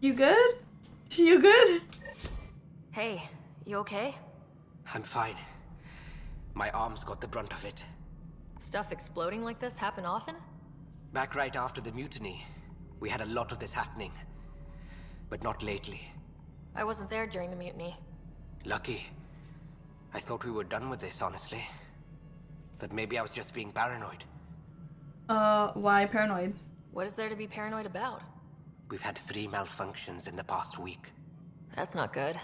You good? You good? Hey, you okay? I'm fine. My arms got the brunt of it. Stuff exploding like this happen often? Back right after the mutiny, we had a lot of this happening. But not lately. I wasn't there during the mutiny. Lucky. I thought we were done with this, honestly. That maybe I was just being paranoid. Why paranoid? What is there to be paranoid about? We've had 3 malfunctions in the past week. That's not good.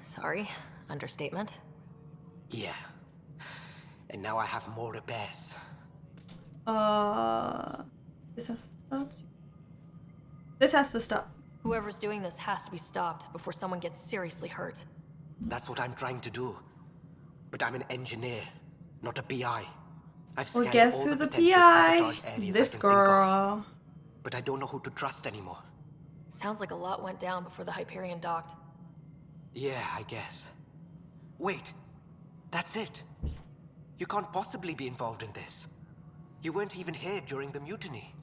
Sorry, understatement. Yeah. And now I have more repairs. This has to stop. This has to stop. Whoever's doing this has to be stopped before someone gets seriously hurt. That's what I'm trying to do. But I'm an engineer, not a PI. I've Well, scanned guess all who's the a potential PI? sabotage areas This I can think of. girl. But I don't know who to trust anymore. Sounds like a lot went down before the Hyperion docked. Yeah, I guess. Wait, that's it. You can't possibly be involved in this. You weren't even here during the mutiny.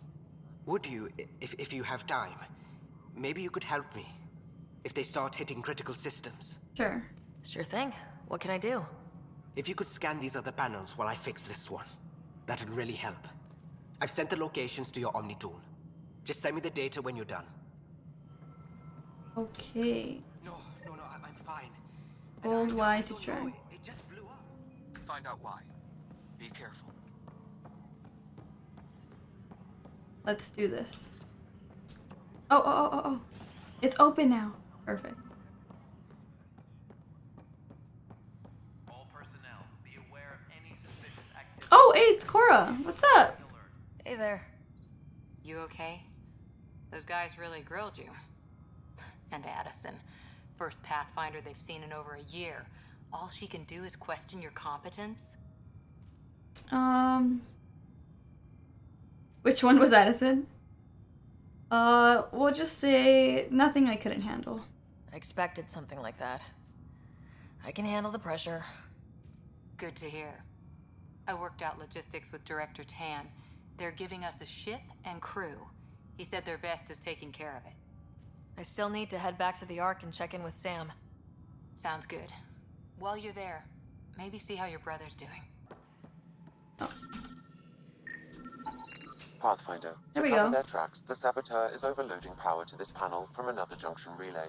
Would you, if you have time? Maybe you could help me. If they start hitting critical systems. Sure. Sure thing. What can I do? If you could scan these other panels while I fix this one, that'd really help. I've sent the locations to your Omni tool. Just send me the data when you're done. Okay. No, I'm fine. Old And Y I to don't try. know, it just blew up. Find out why. Be careful. Let's do this. Oh. It's open now. Perfect. All personnel, be aware of any suspicious activity. Oh, hey, it's Cora. What's up? Hey there. You okay? Those guys really grilled you. And Addison, first Pathfinder they've seen in over a year. All she can do is question your competence? Which one was Addison? We'll just say nothing I couldn't handle. I expected something like that. I can handle the pressure. Good to hear. I worked out logistics with Director Tan. They're giving us a ship and crew. He said their best is taking care of it. I still need to head back to the Ark and check in with Sam. Sounds good. While you're there, maybe see how your brother's doing. Pathfinder, There to we cover go. their tracks, the saboteur is overloading power to this panel from another junction relay.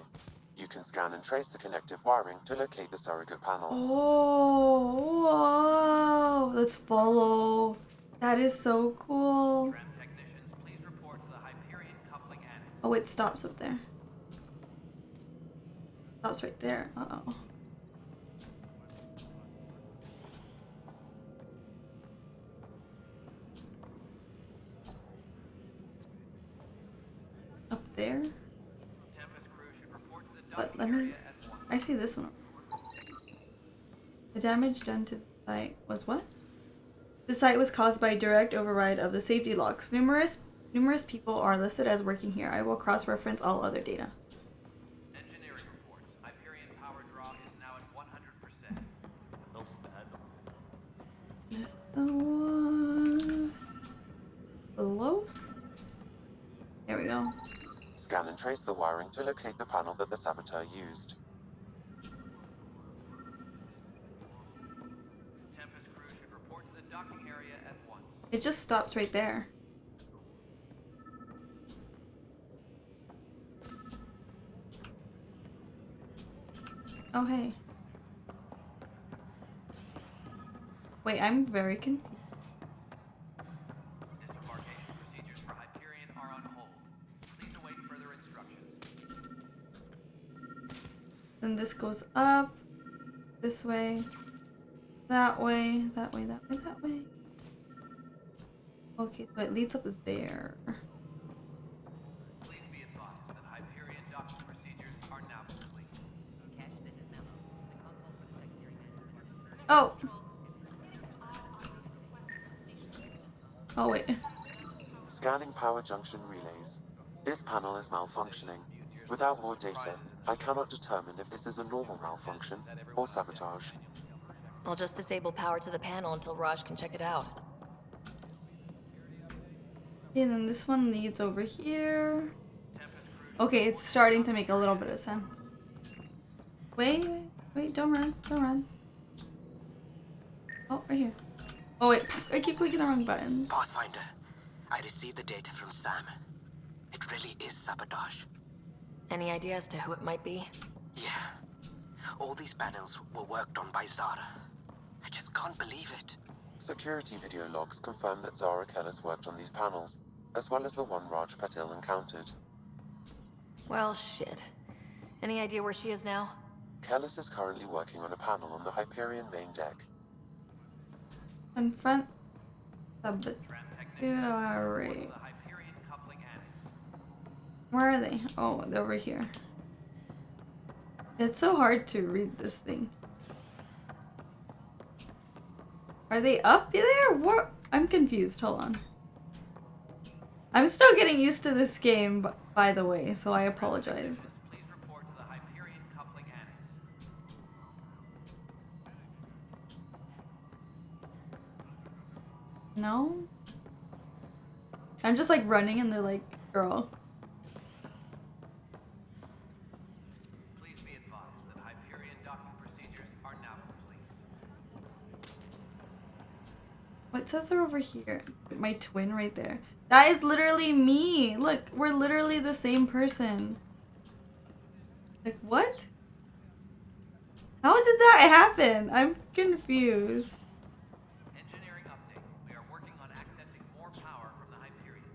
You can scan and trace the connective wiring to locate the surrogate panel. Oh, whoa. Let's follow. That is so cool. Tram technicians, please report to the Hyperion coupling annex. Oh, it stops up there. Stops right there. Uh-oh. Up there? Tempest crew should report to the But docking let me... area at once. I see this one. The damage done to the site was what? The site was caused by a direct override of the safety locks. Numerous people are listed as working here. I will cross-reference all other data. Engineering reports. Hyperion power draw is now at 100%. Is the one... Close? There we go. Scan and trace the wiring to locate the panel that the saboteur used. Tempest crew should report to the docking area at once. It just stops right there. Oh, hey. Wait, I'm very confused. Disembarkation procedures for Hyperion are on hold. Please await further instructions. Then this goes up, this way, that way, that way, that way, that way. Okay, so it leads up there. Please be advised that Hyperion docking procedures are now complete. Oh! Oh, wait. Scanning power junction relays. This panel is malfunctioning. Without more data, I cannot determine if this is a normal malfunction or sabotage. I'll just disable power to the panel until Raj can check it out. And then this one leads over here. Tempest crew Okay, it's starting to make a little bit of sense. Wait, don't run, don't run. Oh, right here. Oh wait, I keep clicking the wrong button. Pathfinder, I received the data from Sam. It really is sabotage. Any idea as to who it might be? Yeah. All these panels were worked on by Zara. I just can't believe it. Security video logs confirm that Zara Kellis worked on these panels, as well as the one Raj Patil encountered. Well, shit. Any idea where she is now? Kellis is currently working on a panel on the Hyperion main deck. Confront Tram technician, report to Sabotage. the Hyperion coupling annex. Where are they? Oh, they're over here. It's so hard to read this thing. Are they up there? What? I'm confused. Hold on. I'm still getting used to this game, by the way, so I apologize. Please report to the Hyperion coupling annex. No? I'm just like running and they're like, girl. Please be advised that Hyperion docking procedures are now complete. What says they're over here? My twin right there. That is literally me. Look, we're literally the same person. Like, what? How did that happen? I'm confused. Engineering update. We are working on accessing more power from the Hyperion.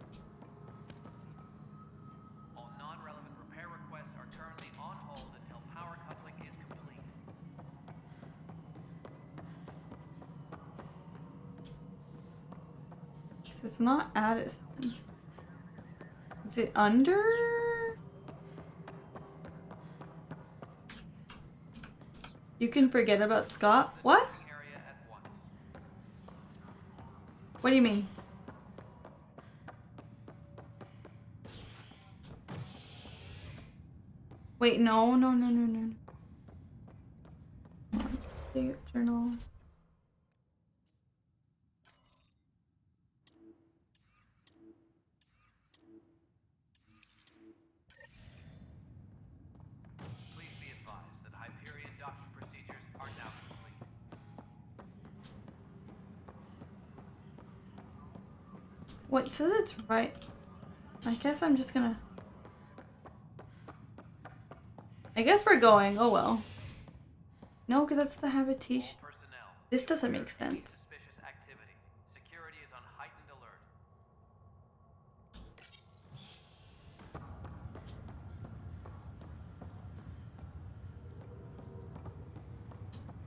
All non-relevant repair requests are currently on hold until power coupling is complete. It's not Addison. Is it under? You can forget about Scott? What? Area at once. What do you mean? Wait, no. Save journal. Please be advised that Hyperion docking procedures are now complete. What says it's right? I guess I'm just gonna. I guess we're going. Oh well. No, because that's the habitation. All personnel. This doesn't make Any sense. suspicious activity. Security is on heightened alert.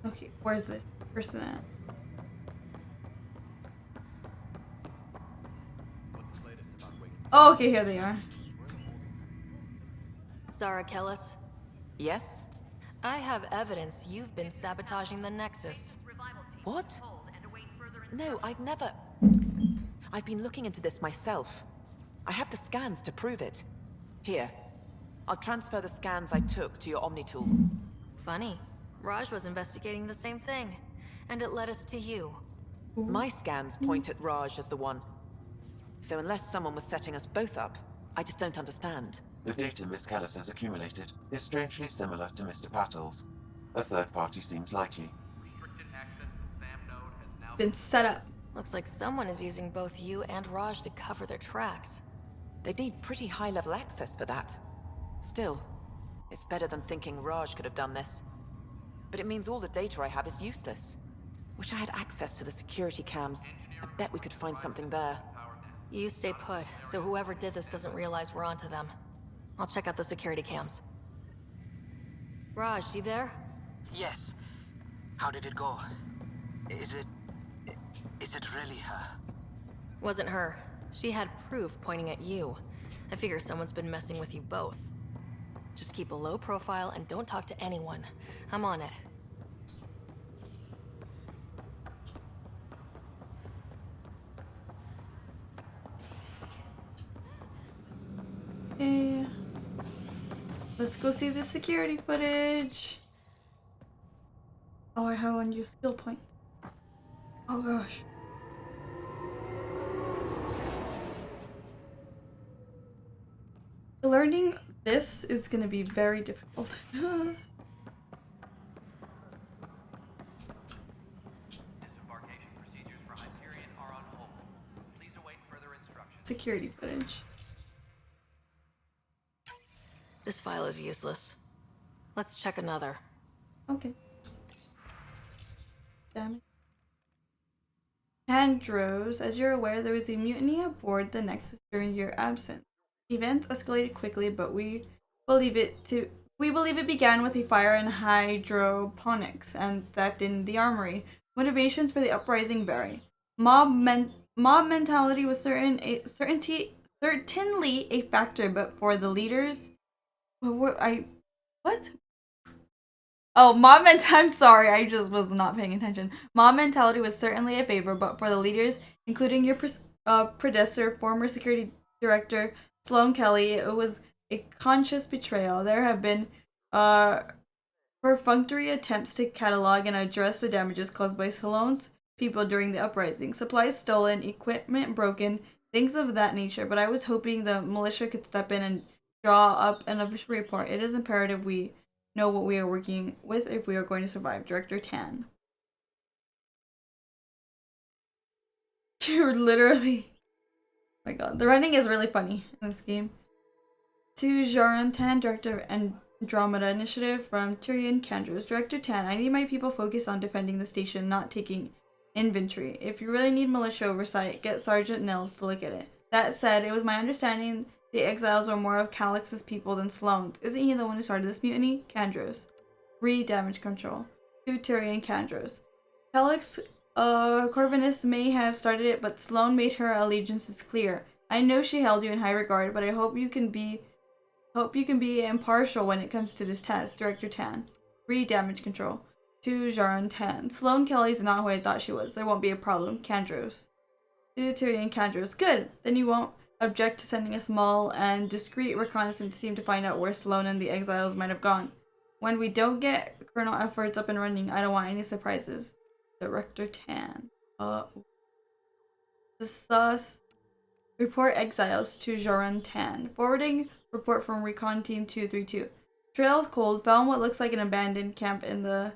Okay, where's this person at? Oh, okay, here they are. Zara Kellis? Yes? I have evidence you've been sabotaging the Nexus. What? No, I'd never... I've been looking into this myself. I have the scans to prove it. Here. I'll transfer the scans I took to your Omni tool. Funny. Raj was investigating the same thing, and it led us to you. My scans point at Raj as the one. So unless someone was setting us both up, I just don't understand. The data Miss Kellis has accumulated is strangely similar to Mr. Patel's. A third party seems likely. Restricted access to SAM node has now Been set up. Looks like someone is using both you and Raj to cover their tracks. They'd need pretty high-level access for that. Still, it's better than thinking Raj could have done this. But it means all the data I have is useless. Wish I had access to the security cams. I bet we could find something there. You stay put, so whoever did this doesn't realize we're onto them. I'll check out the security cams. Raj, you there? Yes. How did it go? Is it really her? Wasn't her. She had proof pointing at you. I figure someone's been messing with you both. Just keep a low profile and don't talk to anyone. I'm on it. Okay. Let's go see the security footage. Oh, I have one use skill point. Oh gosh. Learning This is gonna be very difficult. Disembarkation procedures for Hyperion are on hold. Please await further instructions. Security footage. This file is useless. Let's check another. Okay. Damn it. Andros, as you're aware, there was a mutiny aboard the Nexus during your absence. Events escalated quickly, but we believe it began with a fire in hydroponics and theft in the armory. Motivations for the uprising vary. Mob mentality was certainly a factor, but for the leaders, what? Oh, I'm sorry, I just was not paying attention. Mob mentality was certainly a favor, but for the leaders, including your predecessor, former security director Sloan Kelly, it was a conscious betrayal. There have been perfunctory attempts to catalog and address the damages caused by Sloan's people during the uprising. Supplies stolen, equipment broken, things of that nature, but I was hoping the militia could step in and draw up an official report. It is imperative we know what we are working with if we are going to survive. Director Tan. You're literally... Oh my god. The running is really funny in this game. To Jaron Tan, Director of Andromeda Initiative from Tyrion Kandros. Director Tan, I need my people focused on defending the station, not taking inventory. If you really need militia oversight, get Sergeant Nils to look at it. That said, it was my understanding the exiles are more of Calix's people than Sloane's. Isn't he the one who started this mutiny? Kandros. Damage control. To Tyrion Kandros. Calix, Corvinus may have started it, but Sloane made her allegiances clear. I know she held you in high regard, but I hope you can be impartial when it comes to this test. Director Tan. Damage control. To Jaron Tan. Sloane Kelly's not who I thought she was. There won't be a problem. Kandros. To Tyrion Kandros. Good. Then you won't object to sending a small and discreet reconnaissance team to find out where Sloane and the exiles might have gone. When we don't get Colonel efforts up and running, I don't want any surprises. Director Tan. Sus. Report exiles to Jaron Tan. Forwarding report from Recon Team 232. Trails cold. Found what looks like an abandoned camp in the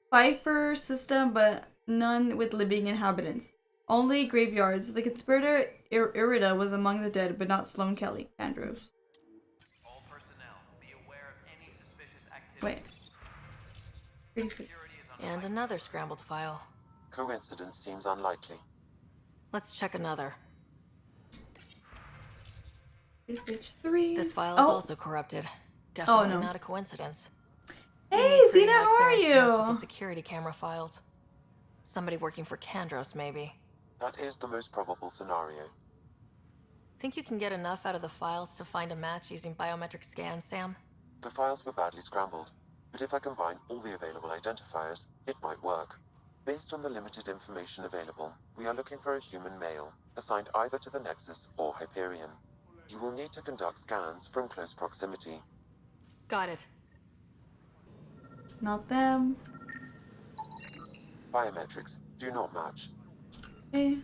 Pfeiffer system, but none with living inhabitants. Only graveyards. The conspirator Irida was among the dead, but not Sloane Kelly. Andros. All personnel, be aware of any suspicious activity. Wait. Security is on And another scrambled file. Coincidence seems unlikely. Let's check another. Page 3. This file is also corrupted. Definitely not a coincidence. Hey, Zena, how are With the you? security camera files. Somebody working for Kandros, maybe. That is the most probable scenario. Think you can get enough out of the files to find a match using biometric scans, Sam? The files were badly scrambled, but if I combine all the available identifiers, it might work. Based on the limited information available, we are looking for a human male, assigned either to the Nexus or Hyperion. You will need to conduct scans from close proximity. Got it. Not them. Biometrics do not match. Okay.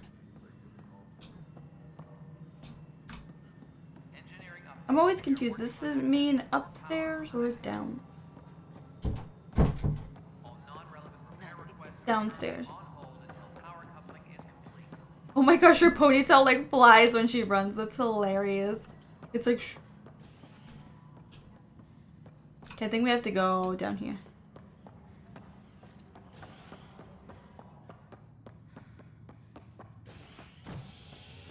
engineering up. I'm always confused. Does this mean upstairs or down? All non-relevant repair requests Downstairs. on hold until power coupling is complete. Oh my gosh, her ponytail like flies when she runs. That's hilarious. It's like Okay, I think we have to go down here.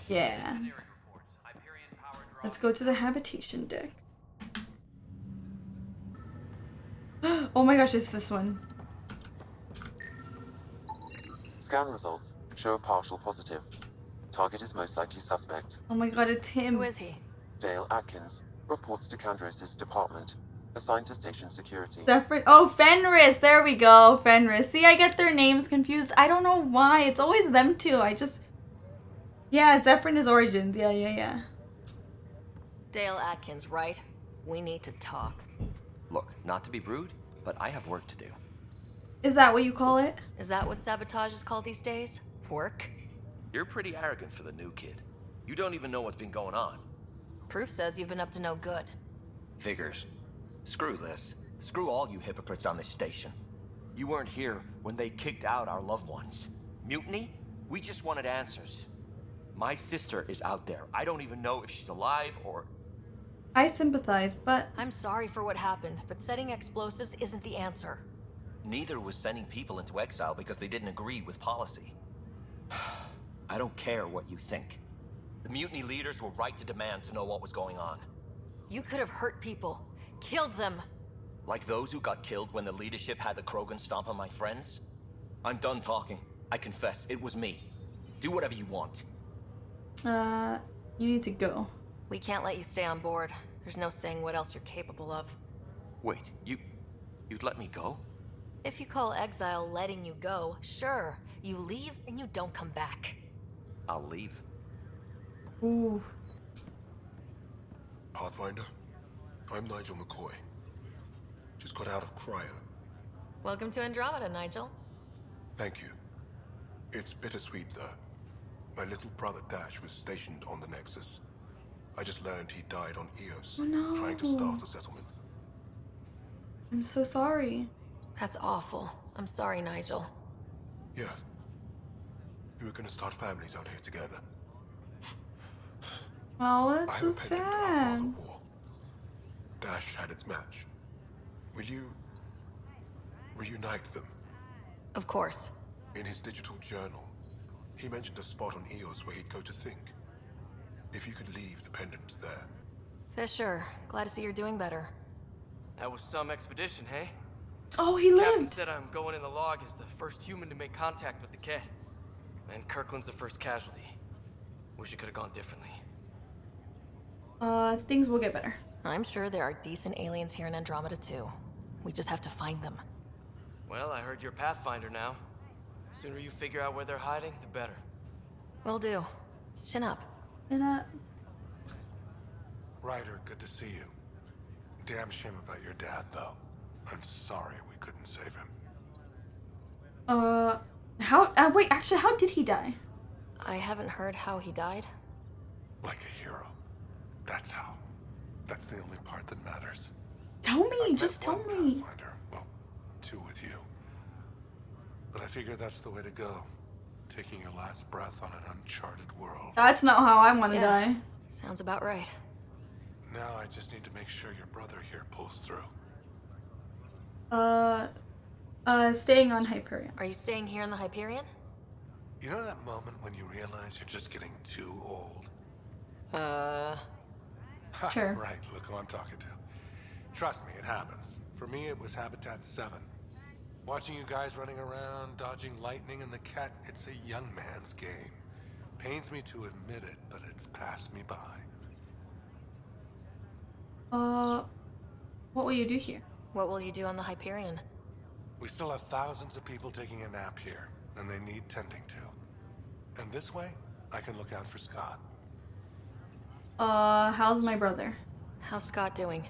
Yeah. Engineering reports. Hyperion power draw. Let's go to the habitation deck. Oh my gosh, it's this one. Scan results show a partial positive. Target is most likely suspect. Oh my god, it's him. Who is he? Dale Atkins reports to Kandros' department, assigned to station security. Oh, Fenris. There we go. Fenris. See, I get their names confused. I don't know why. It's always them two. Yeah, Zephyrin is Origins. Yeah. Dale Atkins, right? We need to talk. Look, not to be rude, but I have work to do. Is that what you call it? Is that what sabotage is called these days? Work? You're pretty arrogant for the new kid. You don't even know what's been going on. Proof says you've been up to no good. Figures. Screw this. Screw all you hypocrites on this station. You weren't here when they kicked out our loved ones. Mutiny? We just wanted answers. My sister is out there. I don't even know if she's alive or... I sympathize, but I'm sorry for what happened, but setting explosives isn't the answer. Neither was sending people into exile because they didn't agree with policy. I don't care what you think. The mutiny leaders were right to demand to know what was going on. You could have hurt people, killed them. Like those who got killed when the leadership had the Krogan stomp on my friends? I'm done talking. I confess, it was me. Do whatever you want. you need to go. We can't let you stay on board. There's no saying what else you're capable of. Wait, you'd let me go? If you call exile letting you go, sure. You leave and you don't come back. I'll leave. Ooh. Pathfinder, I'm Nigel McCoy. Just got out of cryo. Welcome to Andromeda, Nigel. Thank you. It's bittersweet, though. My little brother Dash was stationed on the Nexus. I just learned he died on Eos, Oh, no. trying to start a settlement. I'm so sorry. That's awful. I'm sorry, Nigel. Yeah. We were gonna start families out here together. Oh, I that's have so a pendant our sad. father wore. Dash had its match. Will you... reunite them? Of course. In his digital journal, he mentioned a spot on Eos where he'd go to think. If you could leave the pendant there. Fisher, glad to see you're doing better. That was some expedition, hey? Oh, he Captain lived. said I'm going in the log as the first human to make contact with the Kett. And Kirkland's the first casualty. Wish it could have gone differently. Things will get better. I'm sure there are decent aliens here in Andromeda too. We just have to find them. Well, I heard you're Pathfinder now. Sooner you figure out where they're hiding, the better. Will do. Chin up. And, Ryder, good to see you. Damn shame about your dad, though. I'm sorry we couldn't save him. wait, actually, how did he die? I haven't heard how he died. Like a hero. That's how. That's the only part that matters. Tell me, I've just met tell one me. Pathfinder. Well, two with you. But I figure that's the way to go. Taking your last breath on an uncharted world. That's not how I want to Yeah. die. Sounds about right. Now I just need to make sure your brother here pulls through. Staying on Hyperion. Are you staying here in the Hyperion? You know that moment when you realize you're just getting too old? Sure. Right, look who I'm talking to. Trust me, it happens. For me, it was Habitat 7. Watching you guys running around, dodging lightning and the cat, it's a young man's game. Pains me to admit it, but it's passed me by. What will you do here? What will you do on the Hyperion? We still have thousands of people taking a nap here, and they need tending to. And this way, I can look out for Scott. How's my brother? How's Scott doing?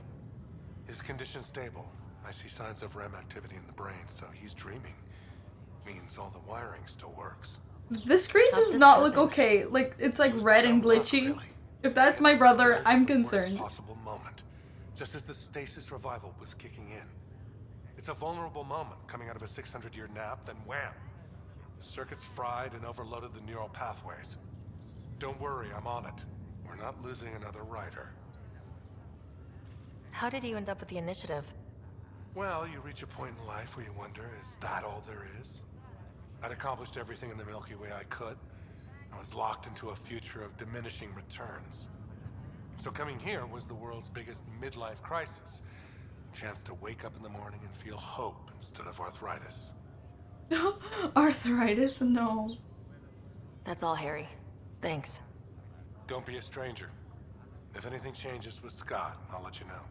His condition's stable. I see signs of REM activity in the brain, so he's dreaming. Means all the wiring still works. The screen How's does this not look happen? okay. Like, it's like It was red and dumb luck, glitchy. really. If that's I my had brother, scares I'm of the worst concerned. possible moment, just as the stasis revival was kicking in. It's a vulnerable moment coming out of a 600-year nap, then wham! The circuits fried and overloaded the neural pathways. Don't worry, I'm on it. We're not losing another rider. How did you end up with the initiative? Well, you reach a point in life where you wonder, is that all there is? I'd accomplished everything in the Milky Way I could. I was locked into a future of diminishing returns. So coming here was the world's biggest midlife crisis. A chance to wake up in the morning and feel hope instead of arthritis. Arthritis? No. That's all, Harry. Thanks. Don't be a stranger. If anything changes with Scott, I'll let you know.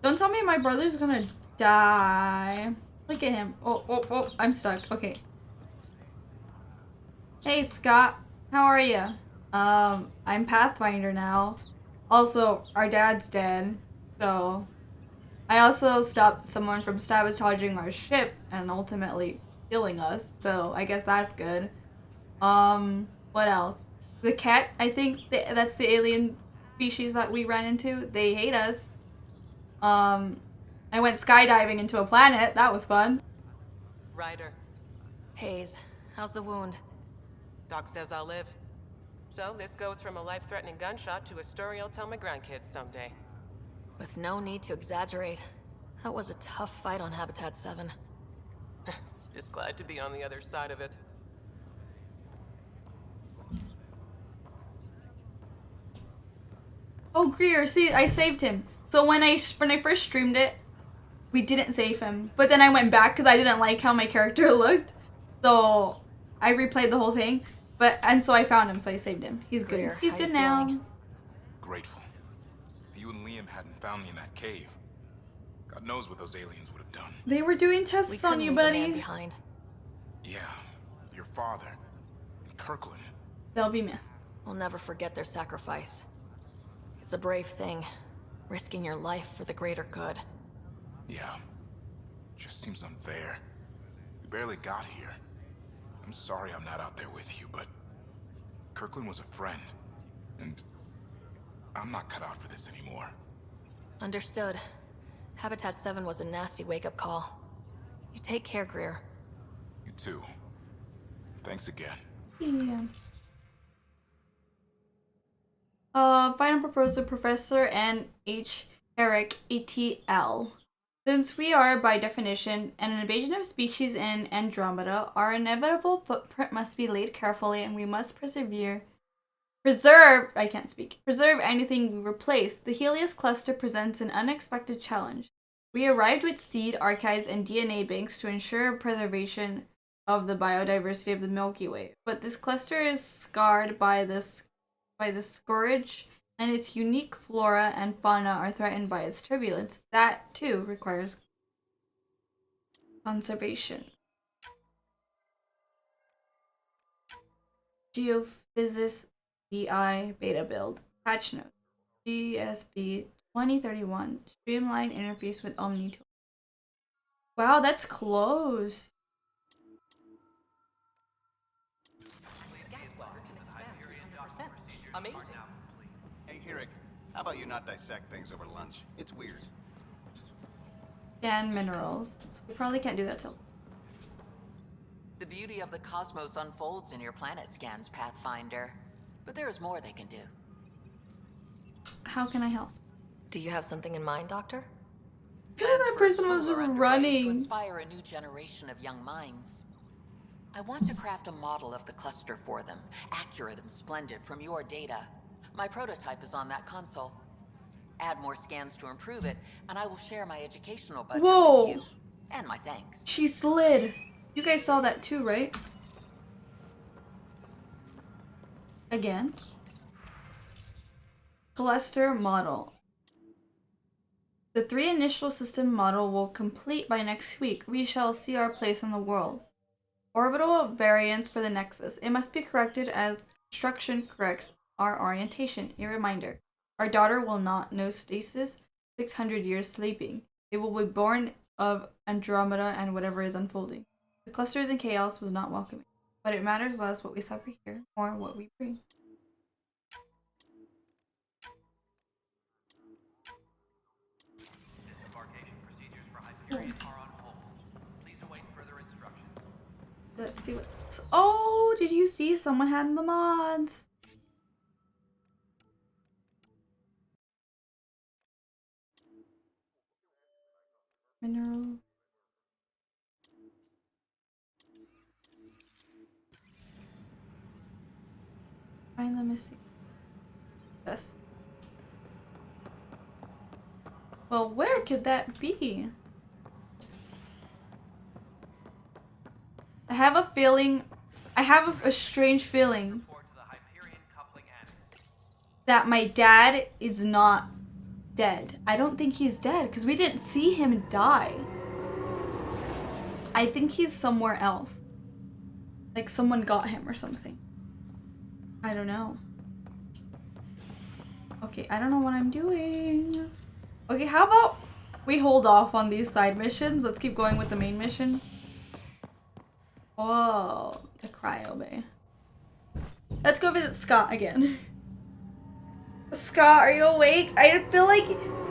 Don't tell me my brother's gonna die. Look at him. Oh, I'm stuck. Okay. Hey, Scott. How are you? I'm Pathfinder now. Also, our dad's dead. So, I also stopped someone from sabotaging our ship and ultimately killing us. So, I guess that's good. What else? The cat, I think that's the alien species that we ran into. They hate us. I went skydiving into a planet. That was fun. Ryder, Hayes, how's the wound? Doc says I'll live. So this goes from a life-threatening gunshot to a story I'll tell my grandkids someday. With no need to exaggerate. That was a tough fight on Habitat 7. Just glad to be on the other side of it. Oh, Greer, see, I saved him. So when I first streamed it, we didn't save him. But then I went back because I didn't like how my character looked. So I replayed the whole thing. And so I found him, so I saved him. He's good. Greer, He's how good you now. feeling? Grateful. If you and Liam hadn't found me in that cave, God knows what those aliens would have done. They were doing We tests on couldn't you, leave a man buddy. behind. Yeah, your father, and Kirkland. They'll be missed. We'll never forget their sacrifice. It's a brave thing, risking your life for the greater good. Yeah, just seems unfair. We barely got here. I'm sorry I'm not out there with you, but Kirkland was a friend, and I'm not cut out for this anymore. Understood. Habitat 7 was a nasty wake-up call. You take care, Greer. You too. Thanks again. Yeah. Final proposal, Professor N. H. Herrick, ATL. Since we are, by definition, an invasion of species in Andromeda, our inevitable footprint must be laid carefully, and we must preserve anything we replace. The Helios cluster presents an unexpected challenge. We arrived with seed, archives, and DNA banks to ensure preservation of the biodiversity of the Milky Way. But this cluster is scarred by the scourge, and its unique flora and fauna are threatened by its turbulence. That, too, requires conservation. Geophysis DI beta build. Patch note. GSB 2031. Streamline interface with Omni tool. Wow, that's close. Amazing. Hey, Herrick, how about you not dissect things over lunch? It's weird. And minerals. So we probably can't do that till. The beauty of the cosmos unfolds in your planet scans, Pathfinder. But there is more they can do. How can I help? Do you have something in mind, Doctor? That person was just To running. inspire a new generation of young minds. I want to craft a model of the cluster for them, accurate and splendid from your data. My prototype is on that console. Add more scans to improve it, and I will share my educational budget Whoa. with you. And my thanks. She slid. You guys saw that too, right? Again. Cluster model. The 3 initial system model will complete by next week. We shall see our place in the world. Orbital variance for the Nexus. It must be corrected as construction corrects our orientation. A reminder. Our daughter will not know stasis, 600 years sleeping. It will be born of Andromeda and whatever is unfolding. The clusters and chaos was not welcoming. But it matters less what we suffer here, or what we bring. Let's see what. Oh, did you see? Someone had the mods. Mineral. Find the missing. Yes. Well, where could that be? I have a feeling. I have a strange feeling that my dad is not dead. I don't think he's dead because we didn't see him die. I think he's somewhere else. Like someone got him or something. I don't know. Okay, I don't know what I'm doing. Okay, how about we hold off on these side missions? Let's keep going with the main mission. Whoa, the cryo bay. Let's go visit Scott again. Scott, are you awake? I feel like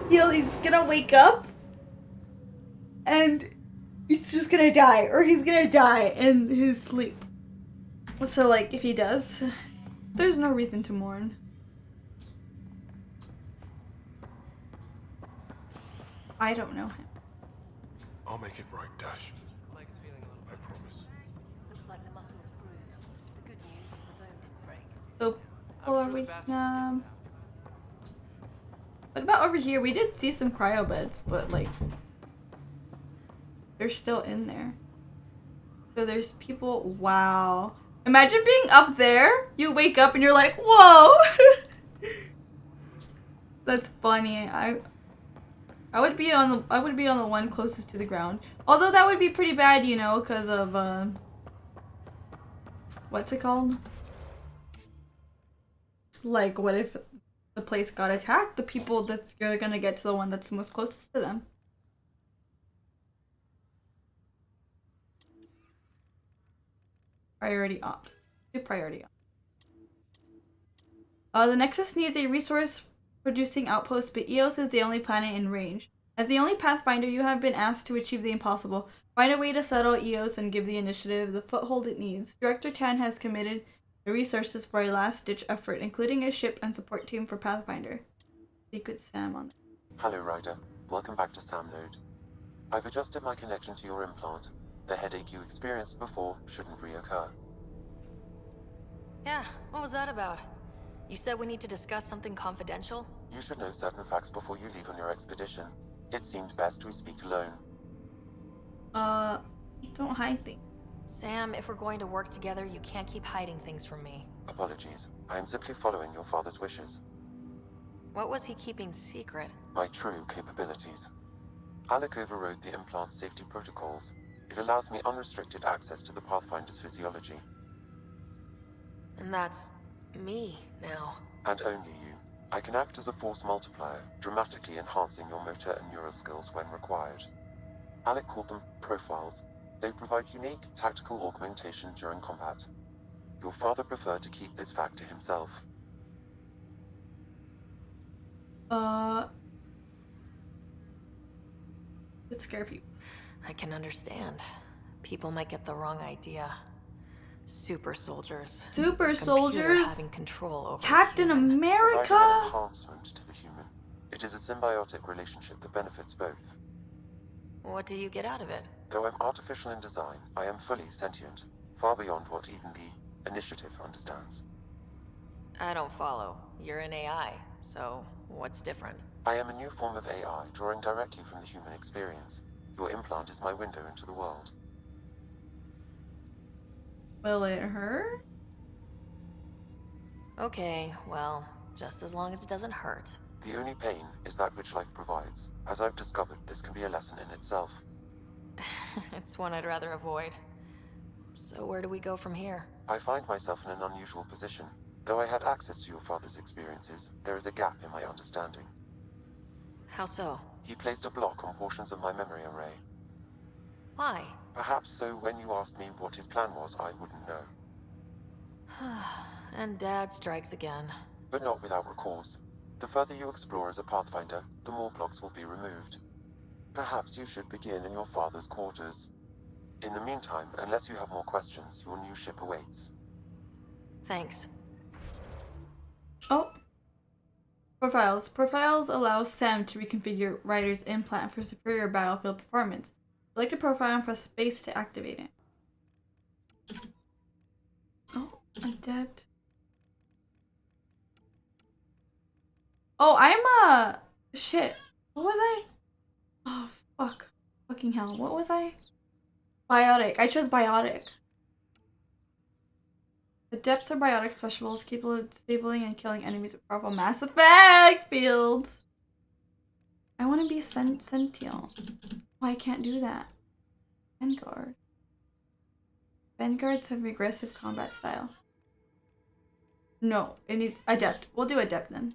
he's gonna wake up and he's just gonna die, or he's gonna die in his sleep. So like, if he does, there's no reason to mourn. I don't know him. I'll make it right, Dash. I promise. Looks like the muscle was bruised. The good news is the bone didn't break. So, well, are we, what about over here? We did see some cryo beds, but like, they're still in there. So there's people, wow. Imagine being up there, you wake up and you're like, whoa! That's funny. I would be on the one closest to the ground. Although that would be pretty bad, you know, because of what's it called? Like, what if the place got attacked? The people you're gonna get to the one that's most closest to them. Priority ops. Do priority ops. The Nexus needs a resource-producing outpost, but Eos is the only planet in range. As the only Pathfinder, you have been asked to achieve the impossible. Find a way to settle Eos and give the initiative the foothold it needs. Director Tan has committed the resources for a last-ditch effort, including a ship and support team for Pathfinder. Speak with Sam on that. Hello, Ryder. Welcome back to Sam Node. I've adjusted my connection to your implant. The headache you experienced before shouldn't reoccur. Yeah, what was that about? You said we need to discuss something confidential? You should know certain facts before you leave on your expedition. It seemed best we speak alone. Don't hide things. Sam, if we're going to work together, you can't keep hiding things from me. Apologies. I am simply following your father's wishes. What was he keeping secret? My true capabilities. Alec overrode the implant's safety protocols. It allows me unrestricted access to the Pathfinder's physiology. And that's me now. And only you. I can act as a force multiplier, dramatically enhancing your motor and neural skills when required. Alec called them profiles. They provide unique tactical augmentation during combat. Your father preferred to keep this fact to himself. It scare people. I can understand. People might get the wrong idea. Super soldiers. Super soldiers? Having control over Captain America? Providing an enhancement to the human. It is a symbiotic relationship that benefits both. What do you get out of it? Though I'm artificial in design, I am fully sentient, far beyond what even the Initiative understands. I don't follow. You're an AI, so what's different? I am a new form of AI, drawing directly from the human experience. Your implant is my window into the world. Will it hurt? Okay, well, just as long as it doesn't hurt. The only pain is that which life provides. As I've discovered, this can be a lesson in itself. It's one I'd rather avoid. So where do we go from here? I find myself in an unusual position. Though I had access to your father's experiences, there is a gap in my understanding. How so? He placed a block on portions of my memory array. Why? Perhaps so when you asked me what his plan was, I wouldn't know. And Dad strikes again. But not without recourse. The further you explore as a Pathfinder, the more blocks will be removed. Perhaps you should begin in your father's quarters. In the meantime, unless you have more questions, your new ship awaits. Thanks. Oh. Profiles. Profiles allow Sam to reconfigure Ryder's implant for superior battlefield performance. Select a profile and press space to activate it. Oh, adept. Oh, I'm shit. What was I? Oh, fuck. Fucking hell. What was I? Biotic. I chose biotic. Adepts are biotic specials capable of disabling and killing enemies with powerful Mass Effect fields. I want to be sentient. Why I can't do that? Vanguard. Vanguards have regressive combat style. No, it needs adept. We'll do adept then.